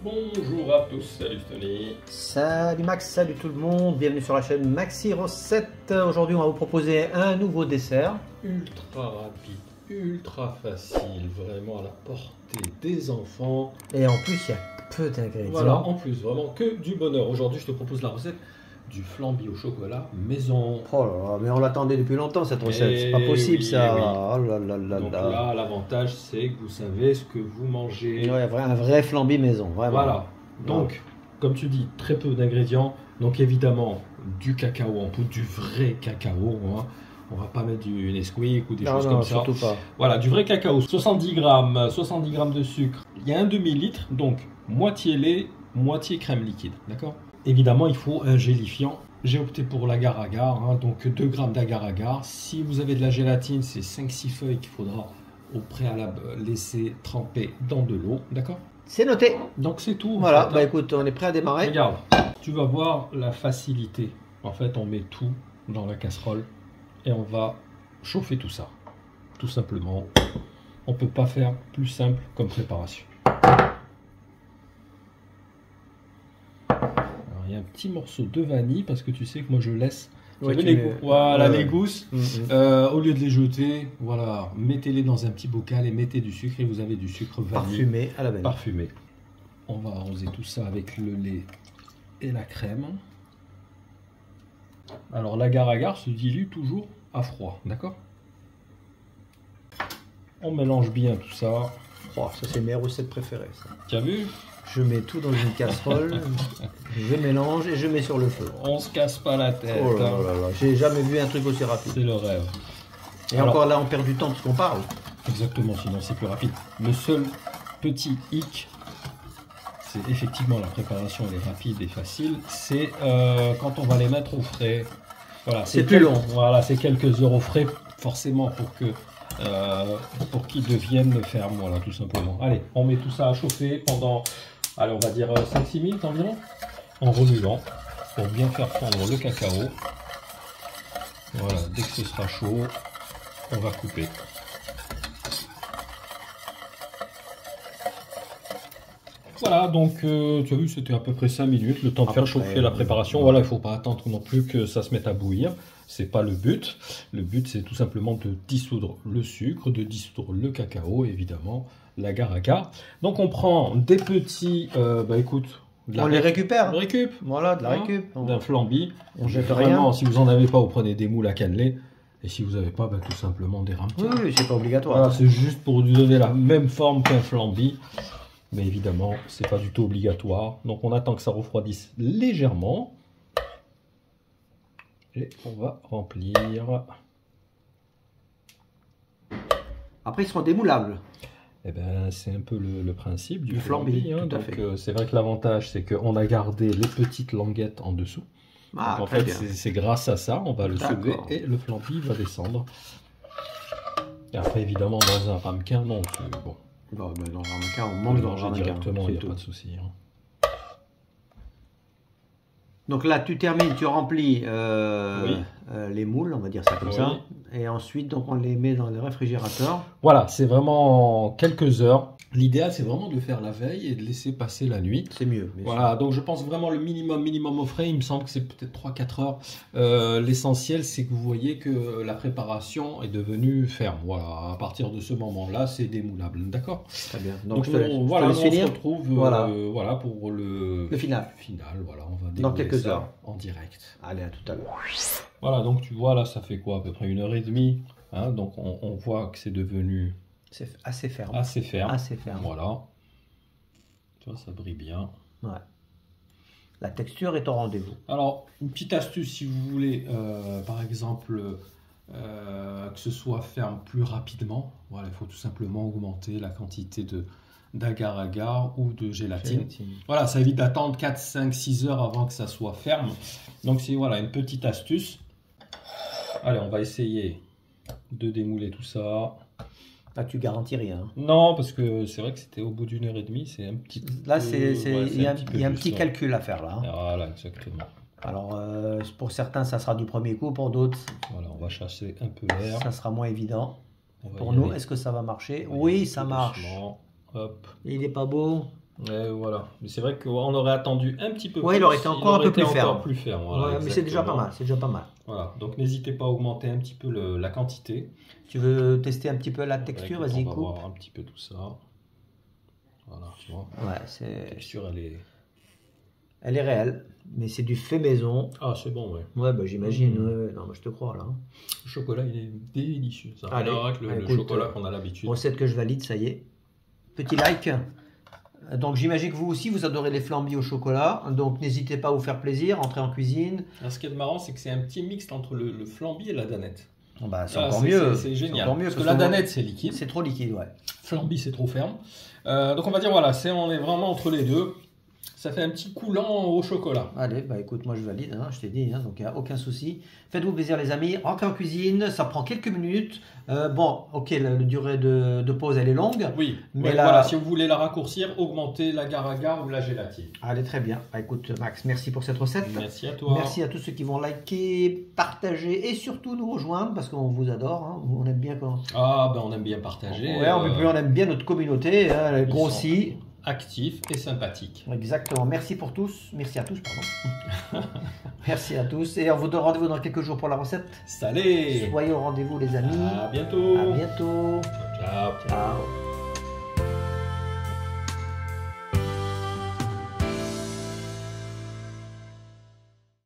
Bonjour à tous, salut Tony. Salut Max, salut tout le monde, bienvenue sur la chaîne Maxi Recette. Aujourd'hui on va vous proposer un nouveau dessert. Ultra rapide, ultra facile, vraiment à la portée des enfants. Et en plus il y a peu d'ingrédients. Voilà, en plus, vraiment que du bonheur. Aujourd'hui je te propose la recette du flambi au chocolat maison. Oh là là, mais on l'attendait depuis longtemps cette recette, c'est pas possible oui, ça. oui. Oh là là là Donc là. là, l'avantage c'est que vous savez ce que vous mangez. Ouais, un vrai flambi maison, vraiment. Voilà, donc comme tu dis, très peu d'ingrédients. Donc évidemment, du cacao en poudre, du vrai cacao. Hein. On va pas mettre du Nesquik ou des choses comme ça. Surtout pas. Voilà, du vrai cacao, 70 grammes de sucre. Il y a un demi-litre, donc moitié lait, moitié crème liquide, d'accord? Évidemment, il faut un gélifiant. J'ai opté pour l'agar-agar, hein, donc 2 grammes d'agar-agar. Si vous avez de la gélatine, c'est 5-6 feuilles qu'il faudra au préalable laisser tremper dans de l'eau, d'accord? C'est noté. Donc c'est tout. Voilà, en fait, bah hein. écoute, on est prêt à démarrer. Regarde, tu vas voir la facilité. En fait, on met tout dans la casserole et on va chauffer tout ça. Tout simplement. On ne peut pas faire plus simple comme préparation. Alors, il y a un petit morceau de vanille parce que tu sais que moi je laisse. Ouais, Voilà, les gousses. Mm. Au lieu de les jeter, voilà, mettez-les dans un petit bocal et mettez du sucre et vous avez du sucre vanille. Parfumé à la vanille. Parfumé. On va arroser tout ça avec le lait et la crème. Alors l'agar-agar se dilue toujours à froid, d'accord? On mélange bien tout ça. Oh, ça c'est mes recettes préférées. Ça. Tu as vu? Je mets tout dans une casserole, je mélange et je mets sur le feu. On se casse pas la tête. Oh là hein. là là, j'ai jamais vu un truc aussi rapide. C'est le rêve. Et Alors, encore là, on perd du temps parce qu'on parle. exactement, sinon c'est plus rapide. Le seul petit hic, c'est effectivement la préparation, elle est rapide et facile. C'est quand on va les mettre au frais. Voilà, C'est plus long. Voilà, c'est quelques heures au frais, forcément pour qu'ils deviennent fermes, voilà, tout simplement. Allez, on met tout ça à chauffer pendant, allez, on va dire 5-6 minutes environ, en remuant pour bien faire fondre le cacao. Voilà, dès que ce sera chaud, on va couper. Voilà, donc tu as vu, c'était à peu près 5 minutes, le temps de faire chauffer la préparation. Voilà, il ne faut pas attendre non plus que ça se mette à bouillir. C'est pas le but. Le but, c'est tout simplement de dissoudre le sucre, de dissoudre le cacao, évidemment, l'agar-agar. Donc on prend des petits, écoute, On les récupère. on récup, Voilà, de la hein, récup. d'un flambi. On jette Vraiment, rien. si vous en avez pas, vous prenez des moules à cannelé. Et si vous n'avez pas, tout simplement des ramequins. Oui, oui, c'est pas obligatoire. Voilà, c'est juste pour lui donner la même forme qu'un flambi. Mais évidemment, c'est pas du tout obligatoire. Donc on attend que ça refroidisse légèrement. Et on va remplir. Après, ils seront démoulables. Eh ben, c'est un peu le principe du flambi, hein. tout à Donc fait. c'est vrai que l'avantage, c'est qu'on a gardé les petites languettes en dessous. Ah, Donc, en très fait, bien. c'est grâce à ça, on va le soulever et le flambi va descendre. Et après, évidemment, dans un ramequin, non, c'est bon. Bon, ben, dans le ramequin, on On mange le dans le mange ramequin. directement, il n'y a tout. pas de souci. hein. Donc là, tu termines, tu remplis Oui. les moules, on va dire ça comme Oui. ça. Et ensuite, donc, on les met dans le réfrigérateur. Voilà, c'est vraiment quelques heures. L'idéal, c'est vraiment de le faire la veille et de laisser passer la nuit. C'est mieux. bien Voilà, donc je pense vraiment le minimum au frais, il me semble que c'est peut-être 3-4 heures. L'essentiel, c'est que vous voyez que la préparation est devenue ferme. Voilà, à partir de ce moment-là, c'est démoulable, d'accord? sûr. Très bien. Donc je te laisse, voilà, je te laisse on se finir. retrouve Voilà. pour le final. Voilà, on va Dans dérouler quelques ça heures. en direct. Allez, à tout à l'heure. Voilà, donc tu vois, là, ça fait quoi? À peu près 1h30. Hein, donc on voit que c'est devenu C'est assez ferme. assez ferme. Assez ferme. Voilà. Tu vois, ça brille bien. Ouais. La texture est au rendez-vous. Alors, une petite astuce, si vous voulez, par exemple, que ce soit ferme plus rapidement, voilà, il faut tout simplement augmenter la quantité d'agar-agar ou de gélatine. Voilà, ça évite d'attendre 4, 5, 6 heures avant que ça soit ferme. Donc, c'est voilà, une petite astuce. Allez, on va essayer de démouler tout ça. Là, tu garantis rien. Non, parce que c'est vrai que c'était au bout d'1h30, c'est un petit peu... Là, il y a un juste, petit ouais. calcul à faire là. Voilà, exactement. Alors, pour certains, ça sera du premier coup. Pour d'autres, Voilà, on va chasser un peu l'air. ça sera moins évident. On va Pour y nous, aller. est-ce que ça va marcher? On va y aller Oui, ça tout marche. doucement. Hop. Il n'est pas beau. Voilà. Mais c'est vrai qu'on aurait attendu un petit peu Ouais, plus. il aurait été encore un peu plus ferme. Encore plus ferme, voilà, Ouais, mais c'est déjà pas exactement. mal, c'est déjà pas mal. Voilà. Donc n'hésitez pas à augmenter un petit peu la quantité. Tu veux tester un petit peu la texture? Écoute, Vas-y, on va coupe. voir un petit peu tout ça. Voilà, tu vois. Ouais, La texture, elle est réelle, mais c'est du fait maison. Ah, c'est bon, ouais. Ouais, bah j'imagine. Ouais, non, mais je te crois là. Le chocolat, il est délicieux. Ça. Allez, Alors, avec le écoute, chocolat qu'on a l'habitude. Recette que je valide, ça y est. Petit like. Donc j'imagine que vous aussi, vous adorez les flambis au chocolat. Donc n'hésitez pas à vous faire plaisir, entrez en cuisine. Alors, ce qui est marrant, c'est que c'est un petit mix entre le flambi et la danette. Bon, bah, c'est Ah, encore mieux. C'est génial. Encore mieux, parce que la danette, c'est liquide. c'est trop liquide, ouais. Flambi, c'est trop ferme. Donc on va dire, voilà, on est vraiment entre les deux. Ça fait un petit coulant au chocolat. Allez, bah écoute, moi je valide, hein, je t'ai dit, hein, donc il n'y a aucun souci. Faites-vous plaisir les amis, rentrez en cuisine, ça prend quelques minutes. Bon, ok, la durée de pause elle est longue. Oui, mais ouais, là... voilà, si vous voulez la raccourcir, augmentez l'agar-agar ou la gélatine. Allez, très bien. Bah, écoute Max, merci pour cette recette. Merci à toi. Merci à tous ceux qui vont liker, partager et surtout nous rejoindre parce qu'on vous adore, hein, on aime bien quand... Ah, ben on aime bien partager. Ouais, on aime bien notre communauté, hein, elle grossit. Actif et sympathique. Exactement. Merci pour tous. Merci à tous, pardon. Merci à tous. Et on vous donne rendez-vous dans quelques jours pour la recette. Salut. Soyez au rendez-vous, les amis. À bientôt. À bientôt. Ciao. Ciao.